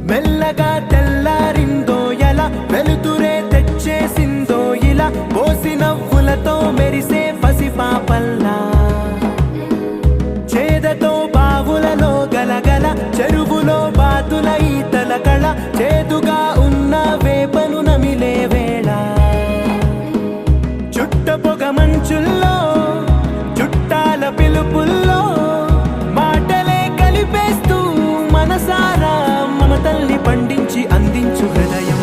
మెల్లగా తెల్లారిందో ఎలా వెలుతురే తెచ్చేసిందో ఇలా పోసి నవ్వులతో మెరిసే పసిపాపల్లా చేదతో బావులలో గలగల చెరువులో బాతుల ఈతల కళ చేదుగా ఉన్న వేపను నమిలే వేళ చుట్ట పొగ మంచుల్లో చుట్టాల పిలుపుల్లో మాటలే కలిపేస్తూ మనసారా మమతల్ని పండించి అందించు హృదయం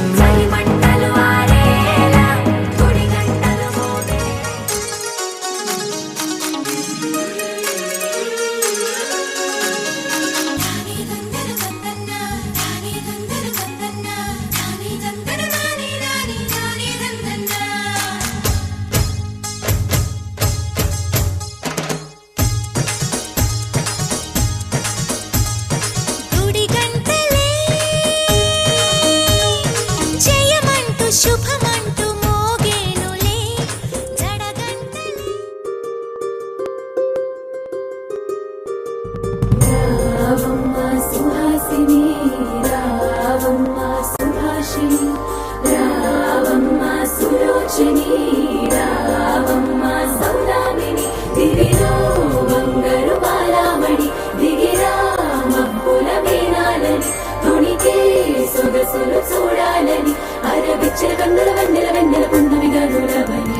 చూడాలని అరవిచ్చిన కన్నుల వెన్నెల వెన్నెల పున్నమిగా నులవని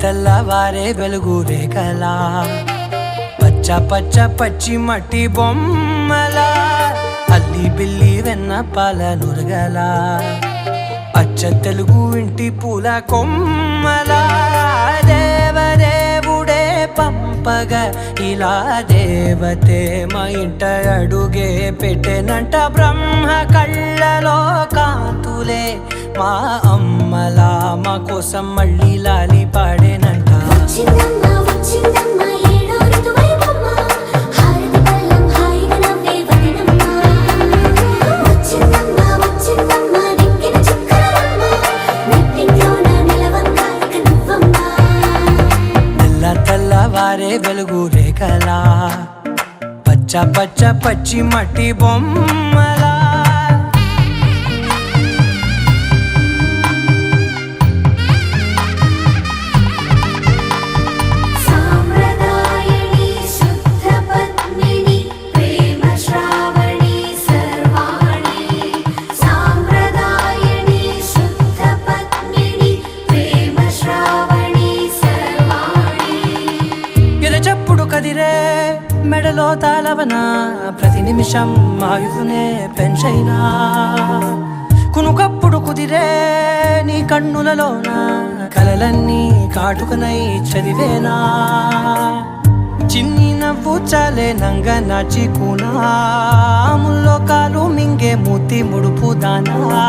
తెల్లవారే వెలుగు రేఖలా పచ్చ పచ్చ పచ్చి మట్టి బొమ్మలా అల్లి బిల్లి వెన్న పాల నురగలా అచ్చ తెలుగు ఇంటి పూల కొమ్మలా దేవదేవుడే పంపగా ఇలా దేవతే మా ఇంట అడుగే పెట్టెనంట బ్రహ్మ కళ్ళలో కాంతులే మా అమ్మలా మా కోసం మళ్ళీ లాలి పాడేనంట తెల్లవారే వెలుగు రేఖలా పచ్చ పచ్చ పచ్చి మట్టి బొమ్మలా సాంప్రదాయని శుద్ధ పద్మిని ప్రేమ శ్రావణి సర్వాణి సాంప్రదాయని శుద్ధ పద్మిని ప్రేమ శ్రావణి సర్వాణి ఎరచప్పుడు కదిరే మెడలో తాళవన ప్రతి నిమిషం ఆయుధునే పెంచైనా కునుకప్పుడు కుదిరే నీ కన్నులలోన కలలన్నీ కాటుకనై చదివేనా చిన్ని నవ్వు చాలే నంగ నాచి కూనాముల్లో కాలు మింగే మూతి ముడుపు దానా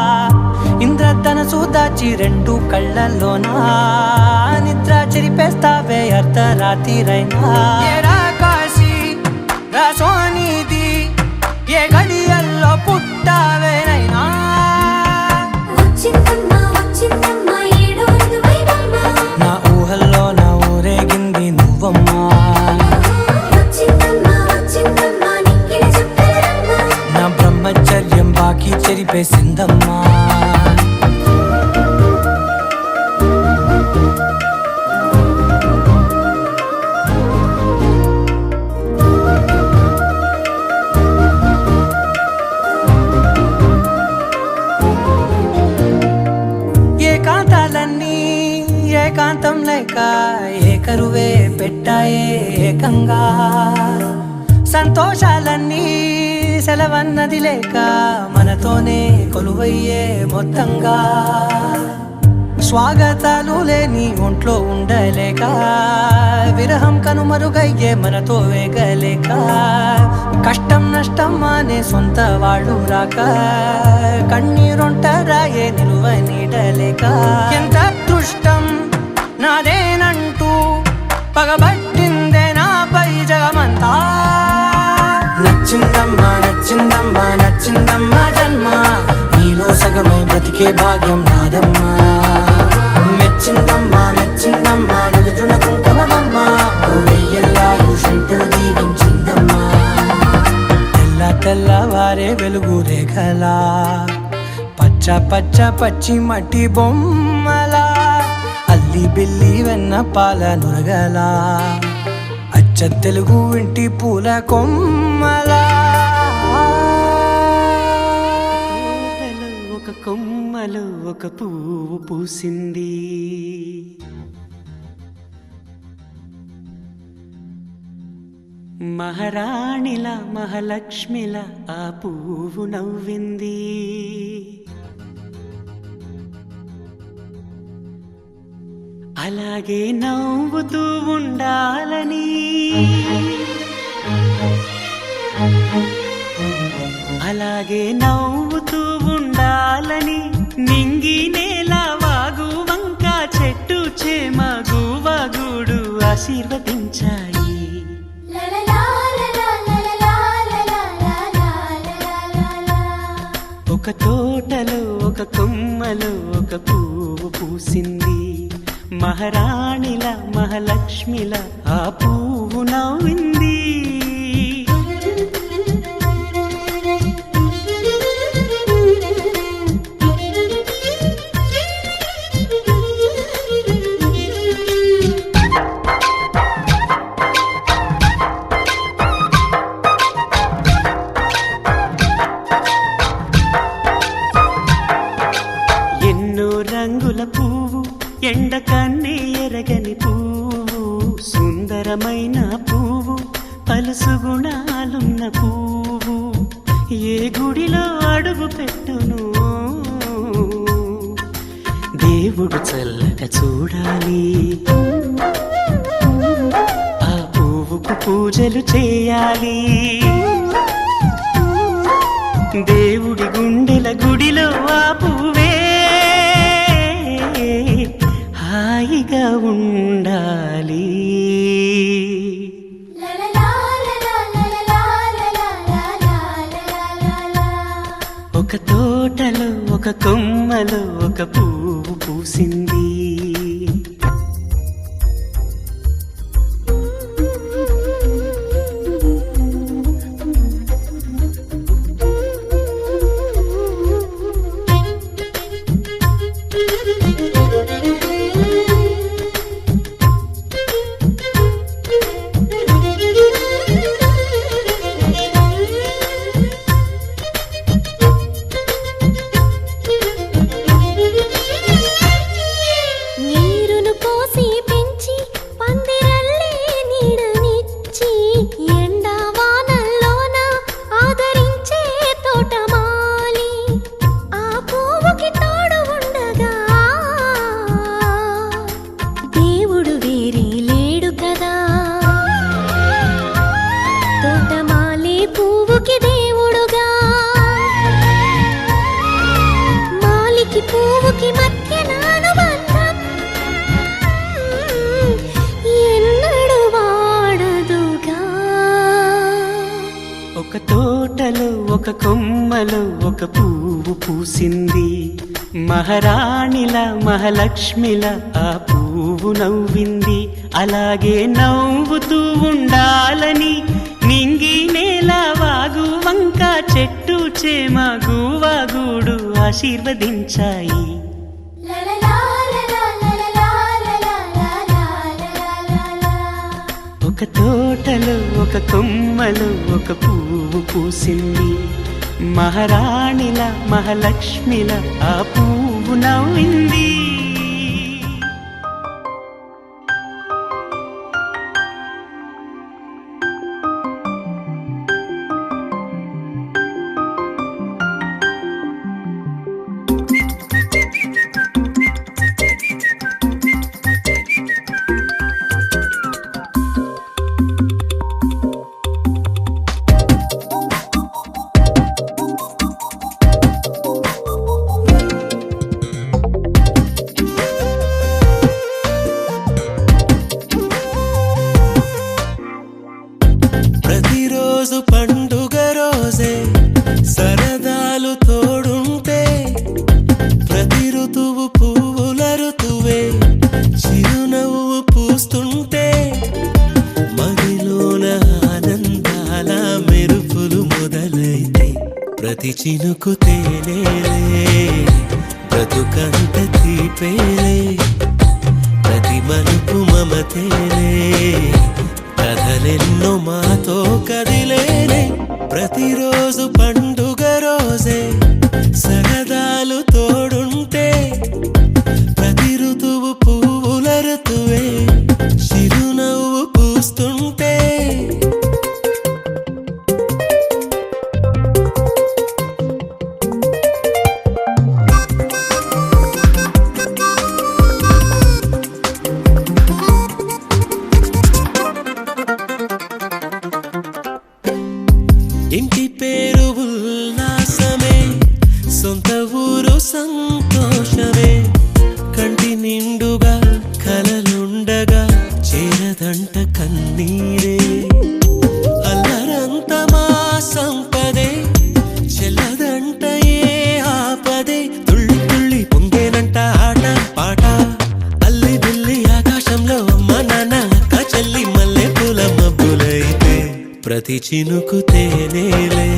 ఇంద్రధనసు దాచి రెండు కళ్ళల్లోనా నిద్ర చెరిపేస్తావే అర్ధరాత్రిరైనా సోనిది ఏ గడియల్లో పుట్టావేనైనా వచ్చిందమ్మా వచ్చిందమ్మా ఏడో ఋతువైవమ్మ నా ఊహల్లో నా ఊరేగింది నువ్వమ్మా వచ్చిందమ్మా వచ్చిందమ్మా నిక్కిన చుట్టలరమ్మ నా బ్రహ్మచర్యం బాకీ చెరిపేసిందమ్మా ఏకాంతం లేక ఏకరువే పెట్టాయే ఏకంగా సంతోషాలన్నీ సెలవన్నది లేక మనతోనే కొలువయ్యే మొత్తంగా స్వాగతాలు లేని ఒంట్లో ఉండలేక విరహం కనుమరుగయ్యే మనతో వేగలేక కష్టం నష్టం అనే సొంత వాళ్ళు రాక కన్నీరొంటరాయే నిలువ నీడలేక ఎంత అదృష్టం నాదేనంటూ పగబట్టిందే నాపై జగమంతా నచ్చిందమ్మా నచ్చిందమ్మా నచ్చిందమ్మా జన్మ నీలో సగమై బ్రతికే భాగ్యం నాదమ్మా మెచ్చిందమ్మా మెచ్చిందమ్మా నిలుచున కుంకుమమ్మా వెయ్యల్లాగు శంకరు దీవించిందమ్మా తెల్లవారే వెలుగు రేఖలా పచ్చ పచ్చ పచ్చి మట్టి బొమ్మలా అల్లి బిల్లి వెన్న పాల నురగలా అచ్చ తెలుగు ఇంటి పూల కొమ్మలా ఒక కొమ్మలో ఒక పువ్వు పూసింది మహారాణిల మహాలక్ష్మిల ఆ పువ్వు నవ్వింది అలాగే నవ్వుతూ ఉండాలని అలాగే నవ్వుతూ ఉండాలని నింగి నేల వాగు వంక చెట్టు చేమ గువగూడు ఆశీర్వదించాయి ఒక తోటలో ఒక కొమ్మలో ఒక పువ్వు పూసింది మహారాణిల మహాలక్ష్మిల ఆ పువ్వు నవ్వింది ఎన్నో రంగుల పువ్వు ఎండ కన్నే ఎరగని పువ్వు సుందరమైన పువ్వు పలుసు గుణాలున్న పువ్వు ఏ గుడిలో అడుగు పెట్టును దేవుడు చల్లగా చూడాలి ఆ పువ్వుకు పూజలు చేయాలి దేవుడి గుండెల గుడిలో ఆ పువ్వే హాయిగా ఉండాలి ఒక తోటలో ఒక కొమ్మలో ఒక పువ్వు పూసింది ఒక కొమ్మలో ఒక పువ్వు పూసింది. మహారాణిల మహాలక్ష్మిల ఆ పువ్వు నవ్వింది. అలాగే నవ్వుతూ ఉండాలని నింగి నేల వాగు వంక చెట్టు చేమ గువ్వ గూడు ఆశీర్వదించాయి. ఒక తోటలో ఒక కొమ్మలో ఒక పువ్వు పూసింది. మహారాణిల మహాలక్ష్మిల ఆ పువ్వు నవ్వింది. ప్రతిరోజు పండుగ రోజే సరదాలు తోడుంటే, ప్రతి ఋతువు పువ్వుల ఋతువే చిరునవ్వు పూస్తుంటే, మదిలోన ఆనందాల మెరుపులు మొదలైతే, ప్రతి చినుకు తేనేలే బ్రతుకంత తీపేలే, ప్రతి మలుపు మమతేలే కథలెన్నో మాతో కదిలేనే. ప్రతిరోజు పండుగ రోజే సరదాలు తోడుంటే, ప్రతి ఋతువు పువ్వుల ఋతువే చిరునవ్వు పూస్తుంటే, ఇంటి పేరు ఉల్లాసమే, సొంత ఊరు సంతోషమే, కంటి నిండుగా కలలుండగా చేరదంట కన్నీరే. అల్లరంత మా సంపదే చెల్లదంట ఏ ఆపదే, తుళ్ళి తుళ్ళి పొంగేనంట ఆట పాట, అల్లి బిల్లి ఆకాశంలో అమ్మ నాన్న అక్క చెల్లి మల్లె పూల మబ్బులైతే, ప్రతి చినుకు తేనేలే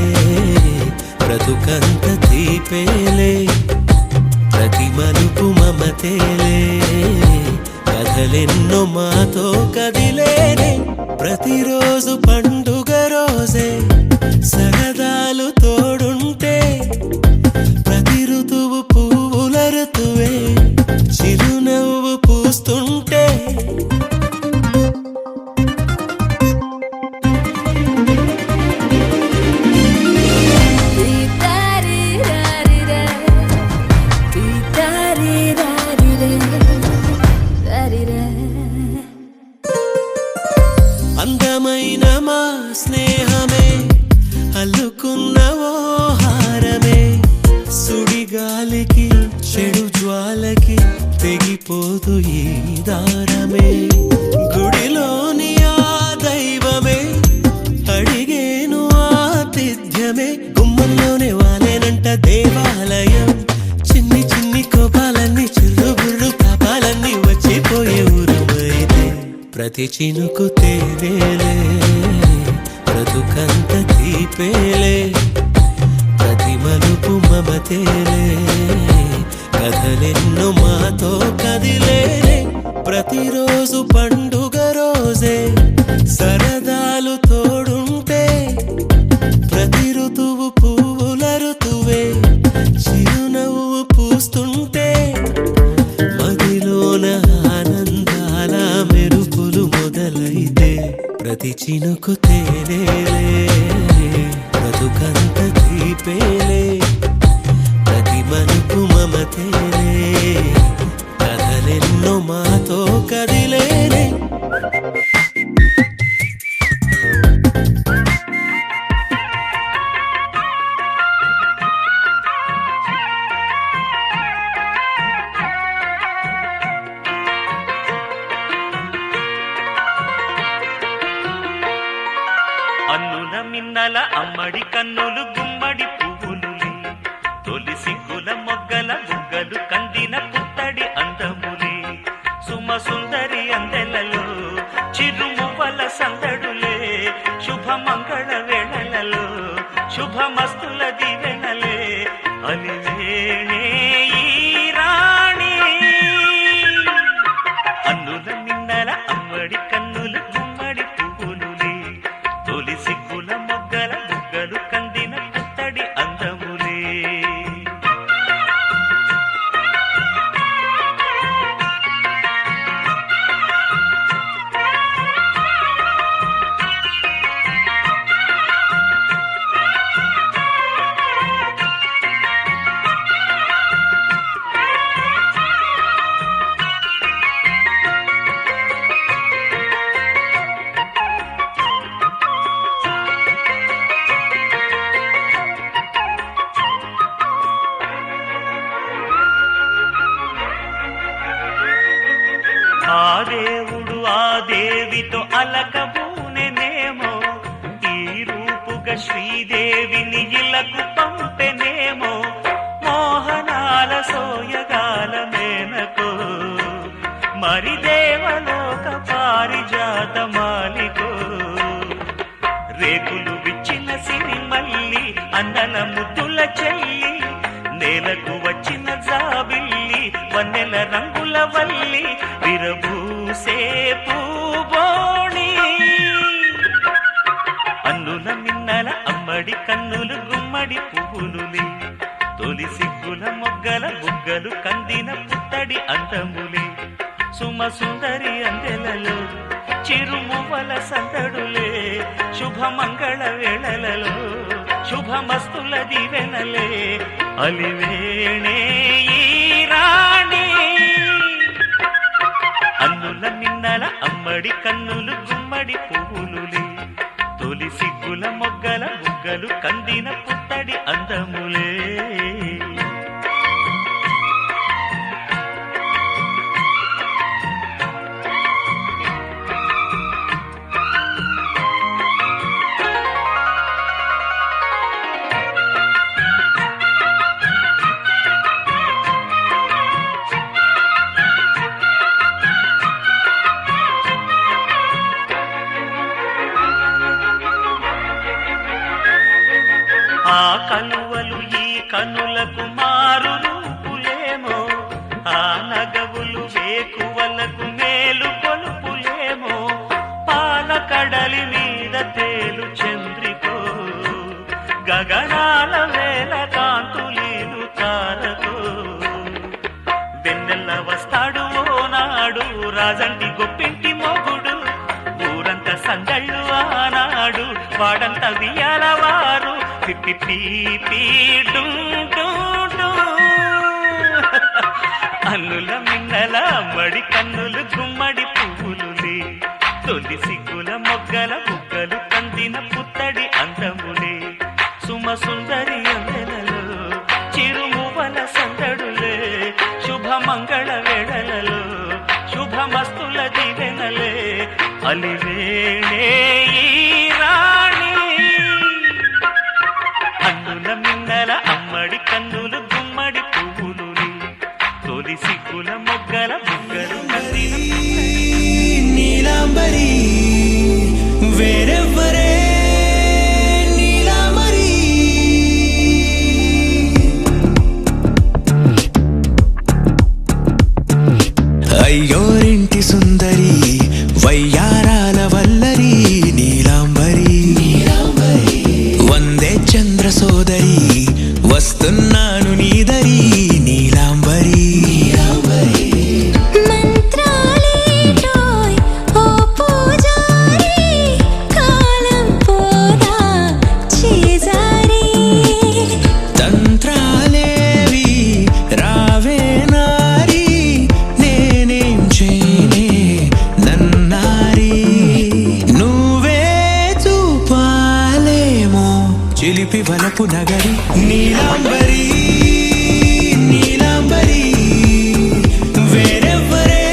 బ్రతుకంత తీపేలే, ప్రతి మలుపు మమతేలే కథలెన్నో మాతో కదిలేనే. ప్రతిరోజు పండుగ రోజే సరదాలు తోడుంటే, ప్రతి ఋతువు పువ్వుల ఋతువే చిరునవ్వు పూస్తుంటే, అందమైన మా స్నేహమే అల్లుకున్న ఓ హారమే, సుడిగాలికి చెడు జ్వాలకి తెగిపోదు ఈ దారమే. గుడిలోని ఆ దైవమే అడిగేను ఆతిథ్యమే, గుమ్మంలోనే వాలేనంట దేవాలయం, చిన్ని చిన్ని కోపాలన్నీ చిల్లు బుర్రు తాపాలన్నీ వచ్చిపోయే ఊరుమైతే, ప్రతి చినుకు తేనేలే బ్రతుకంత తీపేలే, ప్రతి మలుపు మమతేలే కథలెన్నో మాతో కదిలేనే. ప్రతిరోజు పండుగ రోజే సరదాలు తోడుంటే, ప్రతి ఋతువు పువ్వుల ఋతువే చిరునవ్వు పూస్తుంటే, మదిలోన ఆనందాల మెరుపులు మొదలైతే, ప్రతి చినుకు తేనేలే బ్రతుకంత తీపేలే, ప్రతి మలుపు మమతేలే కథలెన్నో మాతో కదిలేనే. అన్నుల మిన్నల అమ్మడి కన్నులు గుమ్మ గుమ్మడి పువ్వులులే తొలి సిగ్గుల మొగ్గల బుగ్గలు కందిన పుత్తడి అందములే సుమ సుందరి అందెలలో చిరుమువ్వల సందడులే శుభమంగళ వేళలలో శుభమస్తుల దివెనలే అలివేణే ఈ రాణి అన్నుల నిన్నల అమ్మడి కన్నులు గుమ్మడి పువ్వులులే తొలి సిగ్గుల మొగ్గల బుగ్గలు కందిన పుత్తడి అందములే ఆ దేవుడు ఆ దేవితో అలకబూనెనేమో ఈ రూపుగా శ్రీదేవిని ఇలకు పంపెనేమో మోహనాల సోయగాల మేనకో మరి దేవలోక పారిజాత మాలికో రేకులు విచ్చిన సిరిమల్లి అందల ముద్దుల చెల్లి నేలకు వచ్చిన జాబిల్లి వన్నెల రంగుల వల్లి విరబూసే పూబోణి అన్నుల మిన్నల అమ్మడి కన్నులు గుమ్మడి పువ్వులులే తొలి సిగ్గుల మొగ్గల బుగ్గలు కందిన పుత్తడి అందములే సుమ సుందరి అందెలలో చిరుమువ్వల సందడులే శుభమంగళ వేళలలో శుభమస్తుల దివెనలే అలివేణే ఈ రాణి అన్నుల మిన్నల అమ్మడి కన్నులు గుమ్మడి పువ్వులులే తొలి సిగ్గుల మొగ్గల బుగ్గలు కందిన పుత్తడి అందములే ఆ కలువలు ఈ కనులకు మారు రూపులేమో ఆ నగవులు వేకువలకు మేలు కొలుపులేమో పాల కడలి మీద తేలు చంద్రికో గగనాల వేల కాంతులీలు తారకో వెన్నెల్ల వస్తాడు ఓనాడు రాజంటి గొప్పింటి మొగుడు ఊరంతా సందళ్ళు ఆనాడు వాడంతా వియాలవారు పిప్పి పీపీ అన్నుల మిన్నల అమ్మడి కన్నులు గుమ్మడి పువ్వులులే తొలి సిగ్గుల మొగ్గల బుగ్గలు కందిన పుత్తడి అందములే సుమ సుందరి అందెలలో చిరుమువ్వల సందడులే శుభమంగళ వేళలలో శుభమస్తుల దివెనలే అలివేణే ఈ రాణి అన్నుల మిన్నల అమ్మడి కన్నులు గుమ్మడి పువ్వులులే తొలి సిగ్గుల మొగ్గల బుగ్గలు కందిన నీలాంబరి వేరెవ్వరే నీలాంబరి అయ్యోరింటి సుందరి వయ్యారాల వల్లరి నీలాంబరి వందే చంద్ర సోదరి వస్తున్నాను నీదరి నీలాంబరి మంత్రాలేటోయ్ ఓ పూజారి కాలం పోదా చేజారి తంత్రాలేవి రావే నారి నేనేం చేయనే నన్నారి నువ్వే చూపాలేమో చిలిపి వలపు నగరి నీలాంబరి నీలాంబరి వేరెవ్వరే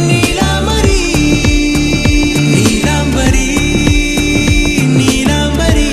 నీలాంబరి నీలాంబరి నీలాంబరి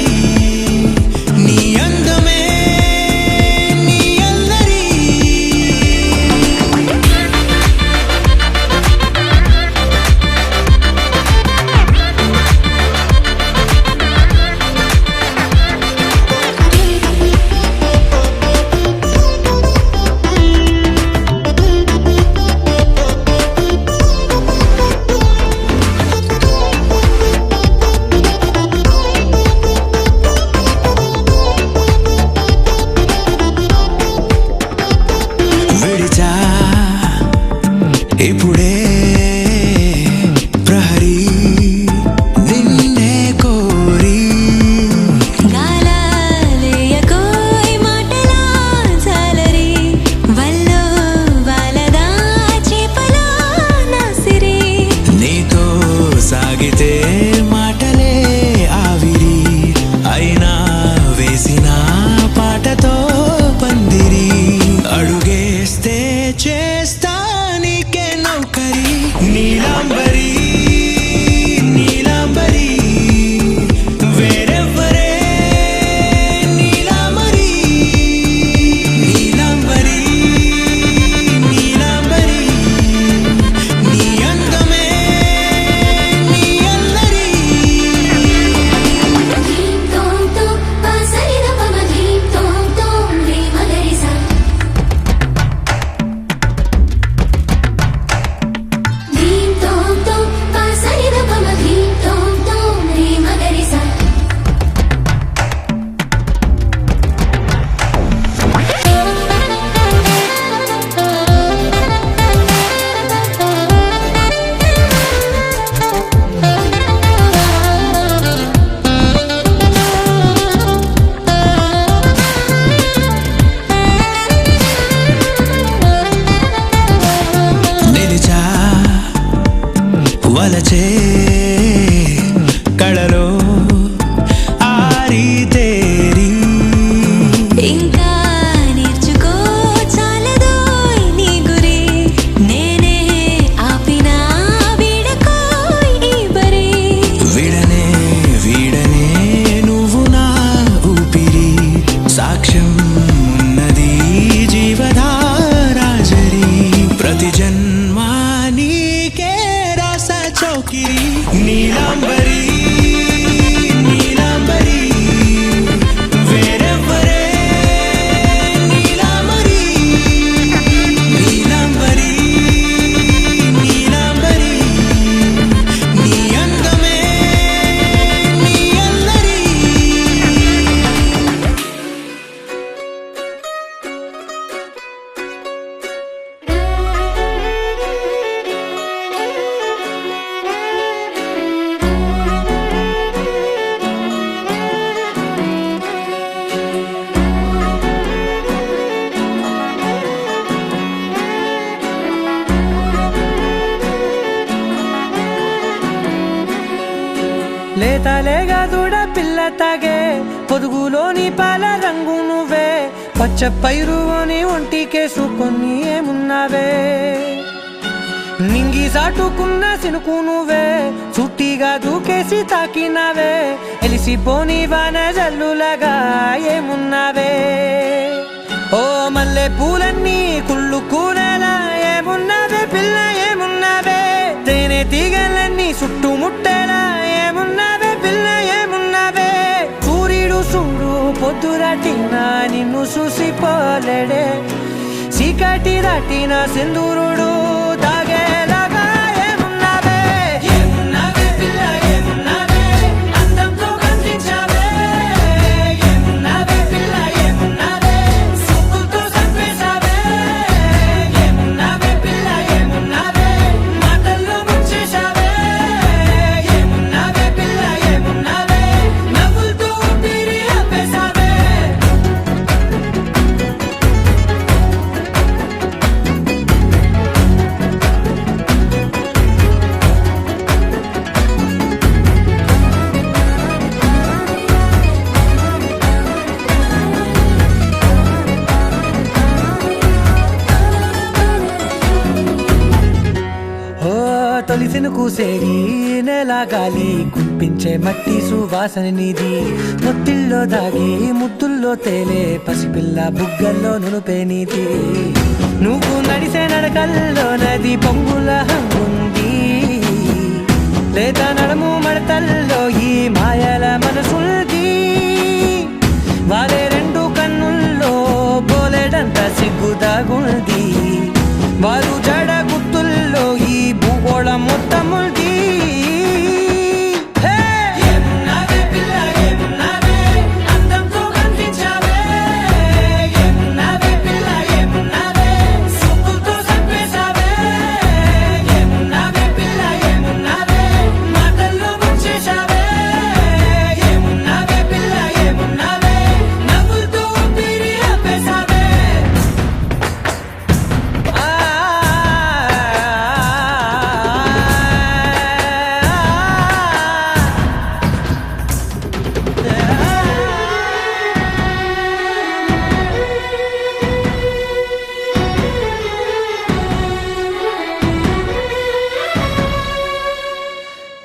వలచే కళలో ఆరి తేరి ఇంకా నేర్చుకో చాలదోయ్ నీ గురి నేనే ఆపినా వీడకోయ్ ఈ బరి విడనే వీడనే నువ్వు నా ఊపిరి సాక్ష్యం ఉన్నది జీవధారాజరి ప్రతి జన్మా నీకే రాస చౌకిరి నీలాంబరి నీలాంబరి వేరెవ్వరే నీలాంబరి నీలాంబరి నీలాంబరి నీ అందమే నీ అల్లరి లేతలేగా దూడ పిల్ల తాగే పొదుగులోని పాల రంగు నువ్వే పచ్చ పైరుని ఒంటికేసుకొని ఏమున్నావే నింగి సాటుకున్న సినుకు నువ్వే చుట్టిగా దూకేసి తాకినావే ఎలిసిపోని వాన జల్లులాగా ఏమున్నావే ఓ మల్లె పూలన్నీ కుళ్ళు కూరలా ఏమున్నావే పిల్ల ఏమున్నావే తేనె తీగలన్నీ చుట్టుముట్టేలా ఏమున్నావే పిల్ల ఏమున్నావే సూర్యుడు చూడు పొద్దురాటిన నిన్ను చూసిపోలేడే చీకటి దాటిన సింధూరుడు దాగేలాగా ఏమున్నావే ఏమున్నావే పిల్ల ఏమున్నావే అందంతో కనిపించావే ఏమున్నావే పిల్ల ఏమున్నావే సుక్కుతో చంపేశావే ఏమున్నావే పిల్ల ఏమున్నావే మాటల్లో ముంచేశావే ఏమున్నావే పిల్ల ఏమున్నావే నవ్వులతో ఊపిరి ఆపేశావే ఓ తొలిసిన కూసేరి నెల గాలి కుప్పించే మట్టి సువాసన నీది ముత్తిల్లో దాగి ముత్తుల్లో తేలే పసిపిల్ల బుగ్గల్లో నునుపే నీది నువ్వు నడిసే నడకల్లో నది పొంగుల హంగుంది లేదా నడుము మడతల్లో ఈ మాయల మనసుల్ది వారే రెండు కన్నుల్లో పోలేడంత సిగ్గుదాగుంది వారు జడ గుర్తుల్లో ఈ భూగోళం మొత్తముల్ది ఏమున్నావే పిల్ల ఏమున్నావే అందంతో కనిపించావే ఏమున్నావే పిల్ల ఏమున్నావే సుక్కుతో చంపేశావే ఏమున్నావే పిల్ల ఏమున్నావే మాటల్లో ముంచేశావే ఏమున్నావే పిల్ల ఏమున్నావే నవ్వులతో ఊపిరి ఆపేశావే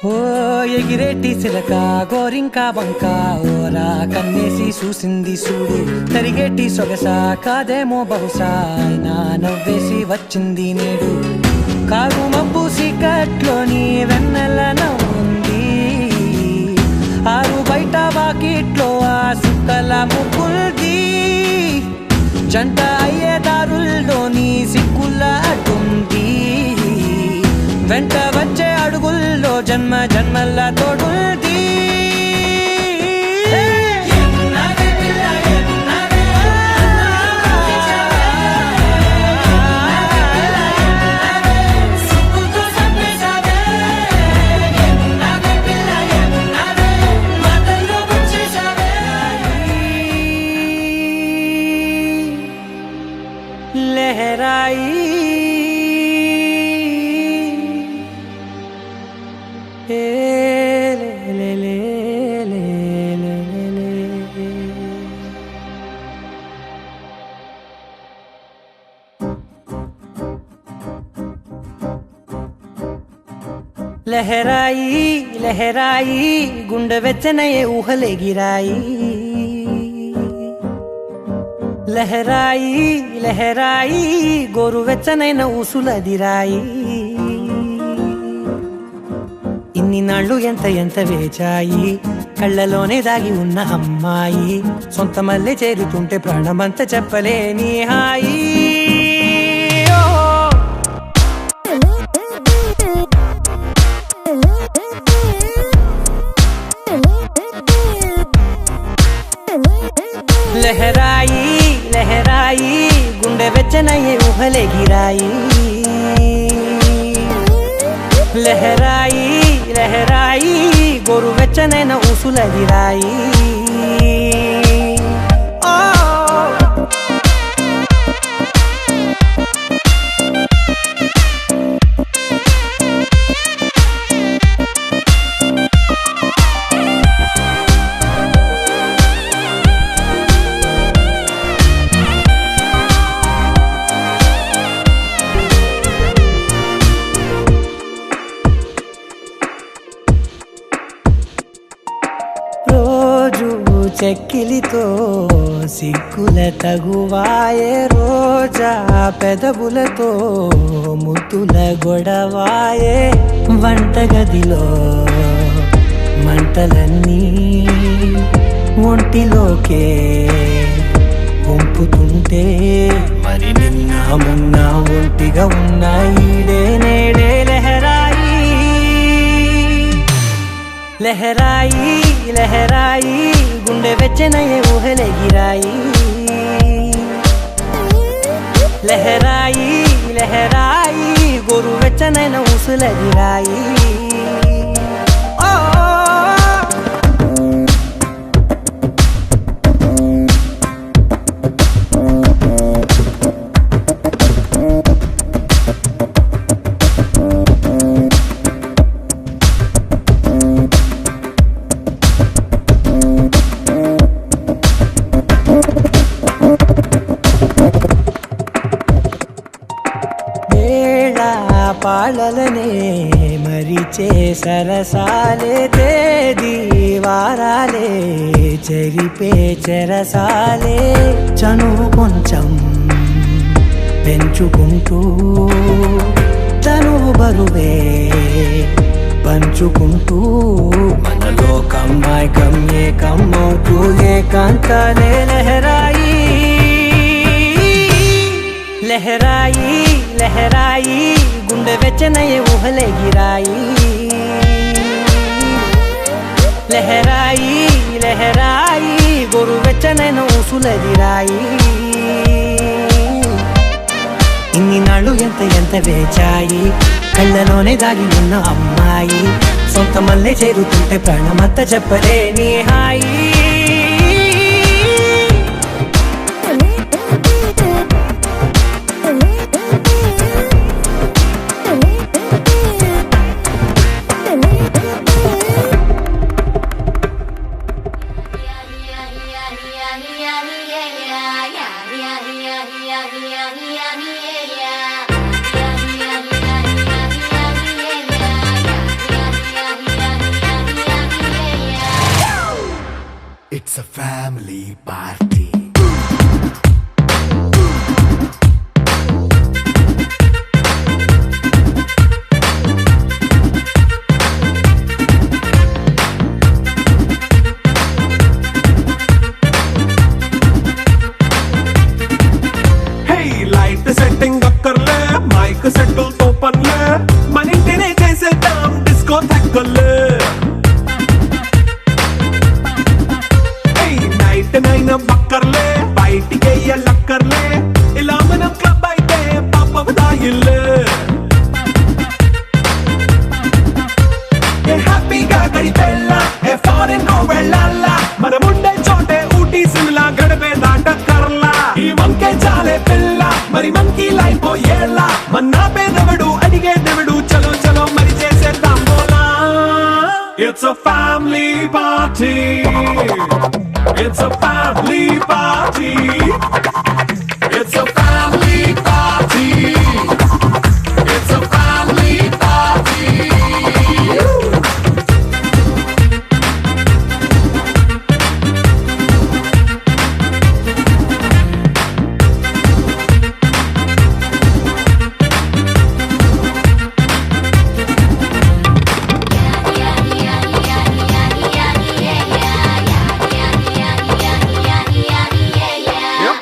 ఓ ఎగిరేటి సిలక గోరింక వంక ఓరా కన్నేసి చూసింది చూడు తరిగేటి సొగస కాదేమో బహుశా అయినా నవ్వేసి వచ్చింది నేడు కారు మబ్బు సీకట్లోని వెన్నెల నవ్వుంది ఆరు బయట వాకిట్లో ఆ సుక్కల ముగ్గుల్ది జంట అయ్యే దారుల్లోని సిక్కుల అడ్డుంది వెంట వచ్చే అడుగుల్లో జన్మ జన్మల తోడుంది ఏమున్నావే పిల్ల ఏమున్నావే సుక్కుతో చంపేశావే ఏమున్నావే పిల్ల ఏమున్నావే మాటల్లో ముంచేశావే లహరాయి ఏ లే లే లే లే లే లే. లహరాయి లహరాయి గుండె వెచ్చనయే ఊహలే గిరాయి లహరాయి లహరాయి గోరు వెచ్చనైన ఊసులదిరాయి ఇన్ని నాళ్ళు ఎంత ఎంత వేచాయి కళ్ళలోనే దాగి ఉన్న అమ్మాయి సొంత మల్లె చేరుతుంటే ప్రాణమంత చెప్పలేని హాయి లహరాయి లహరాయి గుండె వెచ్చనయ్యే ఊహలే గిరాయి లహరాయి లహరాయి గోరు వెచ్చనైన ఊసులదిరాయి చెక్కిలితో సిగ్గుల తగువాయే రోజా పెదవులతో ముద్దుల గొడవాయే వంటగదిలో మంటలన్నీ ఒంటిలోకే వంపుతుంటే మరి నిన్న మొన్న ఒంటిగా ఉన్నాయి నేడే లహరాయి లహరాయి లహరాయి గుండె వెచ్చనయ్యే ఊహలే గిరాయి లహరాయి లహరాయి గోరు వెచ్చనైన ఊసులదిరాయి పాలలనే మరిచే సరసాలే తేదీ వారాలే చెరిపే చెరసాలే చనువు కొంచెం పెంచుకుంటూ చనువు బరువే పంచుకుంటూ మనలో కమ్మాయికం ఏకమ్మవుతూ ఏకాంతాలే లహరాయి లహరాయి లహరాయి గుండె వెచ్చనయ్యే ఊహలే గిరాయి లహరాయి లహరాయి గోరు వెచ్చనైన ఊసులదిరాయి ఇన్ని నాళ్ళు ఎంత ఎంత వేచాయి కళ్ళలోనే దాగి ఉన్న అమ్మాయి సొంత మల్లె చేరుతుంటే ప్రాణమంత చెప్పలేని హాయి It's a family party. Hey, light setting akkarle, mic settle to panle, manintine chesedam disco thakkale. నైన బక్కర్లే బయటికి లక్కర్లే ఇలా మనం క్లబ్ అయితే పాపదాయిల్లే హ్యాపీగా గడిపెళ్ళ ఏ ఫారెన్ నో వెళ్ళాల మనముండే చోటే ఊటీ సిమ్లా గడిపే దాటక్కర్లా ఈ వంకే చాలే పిల్ల మరి మంకీ లైఫ్ ఏళ్ళ మన్నా పేదవడు అడిగే దేవుడు చలో చలో మరి చేసేద్దాం బోలా It's a family party. It's a family party. It's a family party. It's a family party.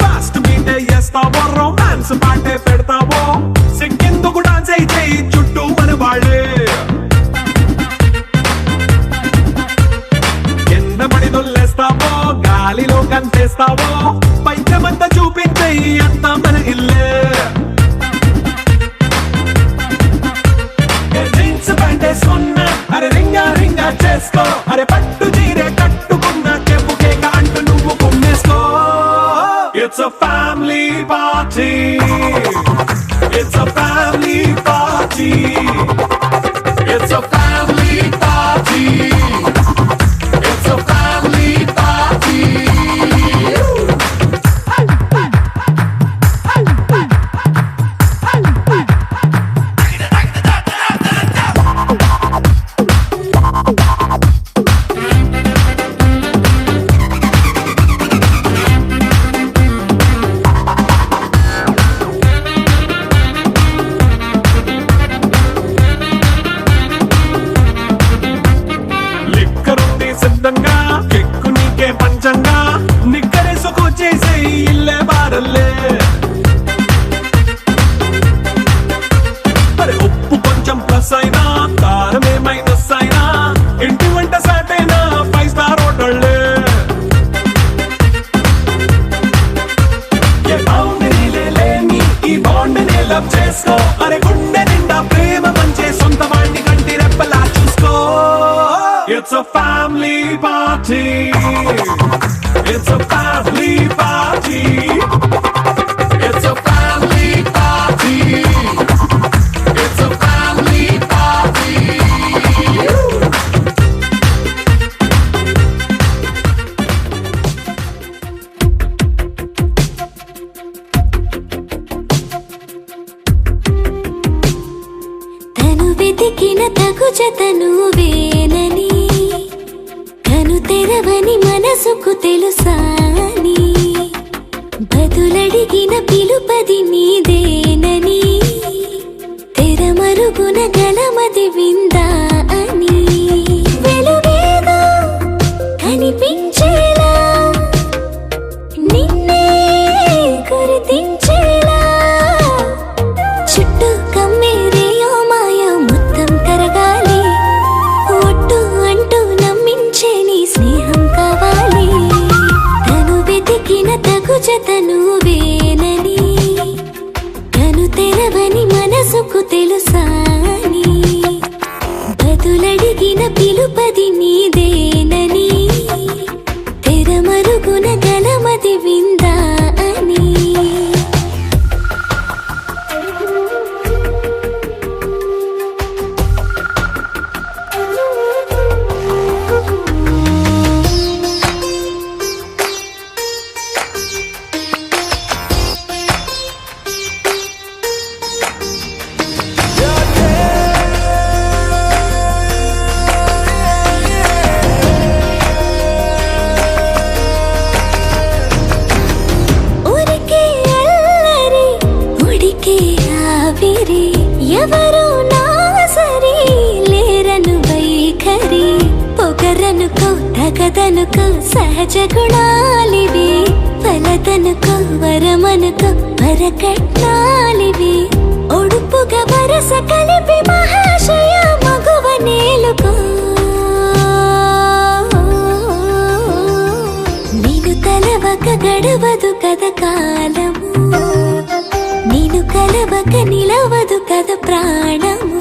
First మీటే చేస్తావో రొమాన్స్ పాటే పెడతావో సిక్కిందుకు డాన్స్ అయి చేయి చుట్టూ మన వాళ్ళే కింద పడి దొల్లేస్తావో గాలిలో కంచేస్తావో పైచమంతా చూపించేయి అంతా మన ఇల్లే జీన్స్ ప్యాంటేసుకున్నా అరే రింగా రింగా చేసుకో అరే పట్టు చీరే కట్టుకున్న చెప్పు కేక అంటూ నువ్వు కుమ్మేసుకో It's a family party. It's a family party. It's a family party. It's a family party. లిక్కరుంది సిద్ధంగా కిక్కు నీకే పంచంగా నిక్కరేసుకు చేసే ఇల్లే బారల్లే అరే ఉప్పు కొంచెం ప్లస్ అయినా కారమే మైనస్ అయినా ఇంటి వంట సాటైనా 5 స్టార్ హోటళ్ళే ఏ బౌండరీ లేని ఈ బాండ్ని లవ్ చేసుకో అరే గుండె నిండా ప్రేమ పంచే సొంత వాడిని కంటి రెప్పలా చూసుకో It's a family party. It's a family party. It's a family party. It's a family party. తను వెతికిన తగు జతను వేనని కను తెరవని మనసుకు తెలుసాని బదులడిగిన పిలుపది నీదేనని తెరమరుగున గలమది విందా అని వెలుగేదో కనిపించేలా నిన్నే గుర్తించేలా చుట్టూ కమ్మేరేయో మాయ మొత్తం కరగాలి ఒట్టు అంటూ నమ్మించే నీ స్నేహం కావాలి తను వెతికిన తగు జతను వేనని కను తెరవని మనసుకు తెలుసాని బదులడిగిన పిలుపది నీదేనని తెరమరుగున గలమది విందా అని ఉరికే అల్లరి ఉడికే ఆవిరి ఎవరు నా సరి లేరను వైఖరి పొగరనుకో తగదనుకో సహజ గుణాలివి ఫలదనుకో వరమనుకో వరకట్నాలివి ఒడుపుగా వరస కలిపి మహాశయ మగువ నేలుకో నీను తలవక గడవదు కద కాలము నీను కలవక నిలవదు కద ప్రాణము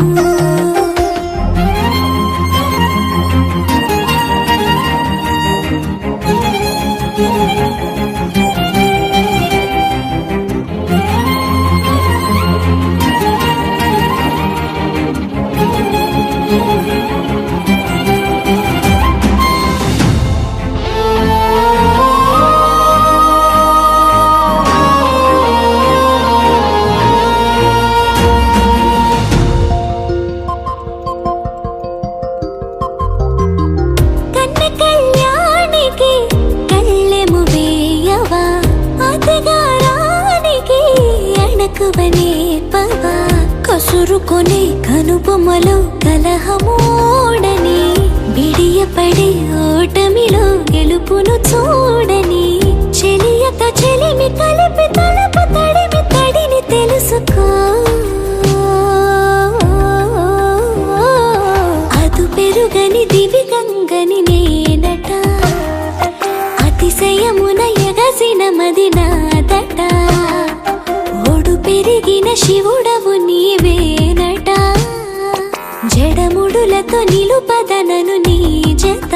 మగువనే పవా కసురుకొనే కనుబొమ్మలో కలహమోడని బిడియపడే ఓటమిలో గెలుపును చూడని చెలియత చెలిమి కలిపి తలపు తడిమి తడిని తెలుసుకో అదు పెరుగని దివి గంగని నేనట అతిశయమున ఎగసిన మది నాదట ఓడు పెరిగిన శివుడవు నీవేనట జడముడులతో నిలుపదనను నీ జత